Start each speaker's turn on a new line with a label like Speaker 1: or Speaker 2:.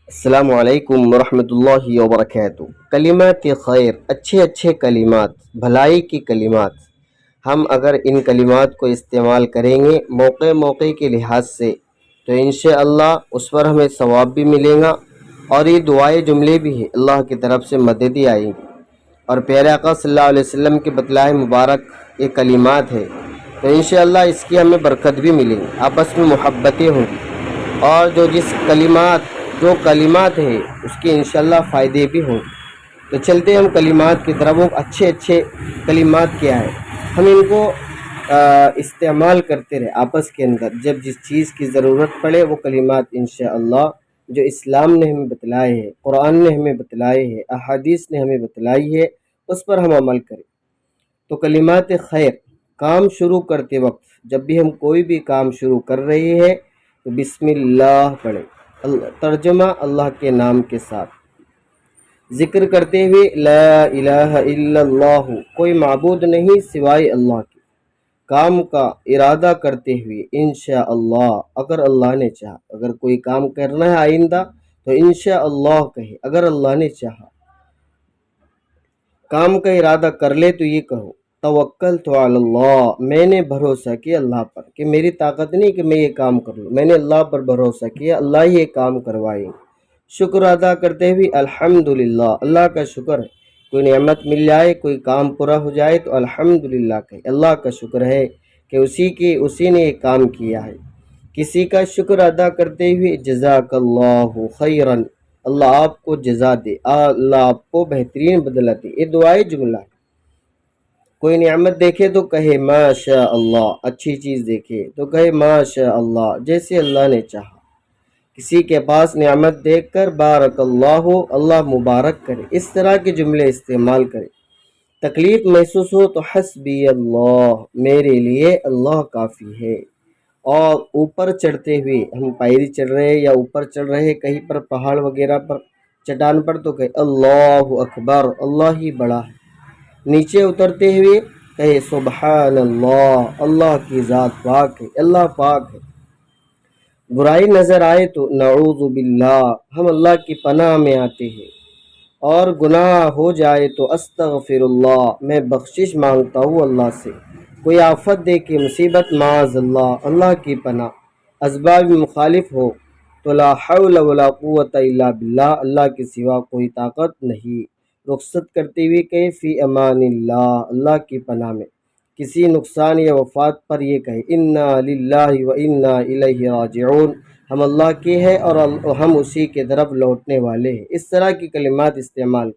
Speaker 1: السلام علیکم ورحمۃ اللہ وبرکاتہ۔ کلمات خیر، اچھے اچھے کلمات، بھلائی کی کلمات، ہم اگر ان کلمات کو استعمال کریں گے موقع موقع کے لحاظ سے تو انشاءاللہ اس پر ہمیں ثواب بھی ملے گا، اور یہ دعائے جملے بھی ہیں، اللہ کی طرف سے مدد آئیں گی، اور پیارے آقا صلی اللہ علیہ وسلم کے بتلائے مبارک یہ کلمات ہے، تو انشاءاللہ اس کی ہمیں برکت بھی ملے گی، آپس میں محبتیں ہوں گی، اور جو کلمات ہیں اس کے انشاءاللہ فائدے بھی ہوں گے۔ تو چلتے ہم کلمات کی طرف۔ وہ اچھے اچھے کلمات کیا ہے، ہم ان کو استعمال کرتے رہے آپس کے اندر، جب جس چیز کی ضرورت پڑے وہ کلمات انشاءاللہ جو اسلام نے ہمیں بتلائے ہیں، قرآن نے ہمیں بتلائے ہیں، احادیث نے ہمیں بتلائی ہے، اس پر ہم عمل کریں۔ تو کلمات خیر، کام شروع کرتے وقت جب بھی ہم کوئی بھی کام شروع کر رہے ہیں تو بسم اللہ پڑھیں، ترجمہ اللہ کے نام کے ساتھ، ذکر کرتے ہوئے لا الہ الا اللہ، کوئی معبود نہیں سوائے اللہ کے، کام کا ارادہ کرتے ہوئے انشاءاللہ، اگر اللہ نے چاہا، اگر کوئی کام کرنا ہے آئندہ تو انشاءاللہ کہے، اگر اللہ نے چاہا۔ کام کا ارادہ کر لے تو یہ کہو توکلت علی اللہ، میں نے بھروسہ کیا اللہ پر، کہ میری طاقت نہیں کہ میں یہ کام کر لوں، میں نے اللہ پر بھروسہ کیا، اللہ ہی یہ کام کروائیں۔ شکر ادا کرتے ہوئے الحمدللہ، اللہ کا شکر ہے، کوئی نعمت مل جائے، کوئی کام پورا ہو جائے تو الحمدللہ کہے، اللہ کا شکر ہے کہ اسی نے یہ کام کیا ہے۔ کسی کا شکر ادا کرتے ہوئے جزاک اللہ خیرن، اللہ آپ کو جزا دے، اللہ آپ کو بہترین بدلہ دے، یہ دعائے جملہ ہے۔ کوئی نعمت دیکھے تو کہے ماشاء اللہ، اچھی چیز دیکھے تو کہے ماشاء اللہ، جیسے اللہ نے چاہا۔ کسی کے پاس نعمت دیکھ کر بارک اللہ، اللہ مبارک کرے، اس طرح کے جملے استعمال کرے۔ تکلیف محسوس ہو تو حسبی اللہ، میرے لیے اللہ کافی ہے۔ اور اوپر چڑھتے ہوئے، ہم پائری چڑھ رہے ہیں یا اوپر چڑھ رہے ہیں کہیں پر پہاڑ وغیرہ پر، چٹان پر، تو کہے اللہ اکبر، اللہ ہی بڑا ہے۔ نیچے اترتے ہوئے کہے سبحان اللہ، اللہ کی ذات پاک ہے، اللہ پاک ہے۔ برائی نظر آئے تو نعوذ باللہ، ہم اللہ کی پناہ میں آتے ہیں، اور گناہ ہو جائے تو استغفر اللہ، میں بخشش مانگتا ہوں اللہ سے۔ کوئی آفت دیکھے، مصیبت، معاذ اللہ، اللہ کی پناہ۔ اسباب مخالف ہو تو لا حول ولا قوت الا باللہ، اللہ کے سوا کوئی طاقت نہیں۔ رخصت کرتے ہوئے کہ فی امان اللہ، اللہ کی پناہ میں۔ کسی نقصان یا وفات پر یہ کہے انا للہ و انا الیہ راجعون، ہم اللہ کے ہیں اور ہم اسی کے طرف لوٹنے والے ہیں۔ اس طرح کی کلمات استعمال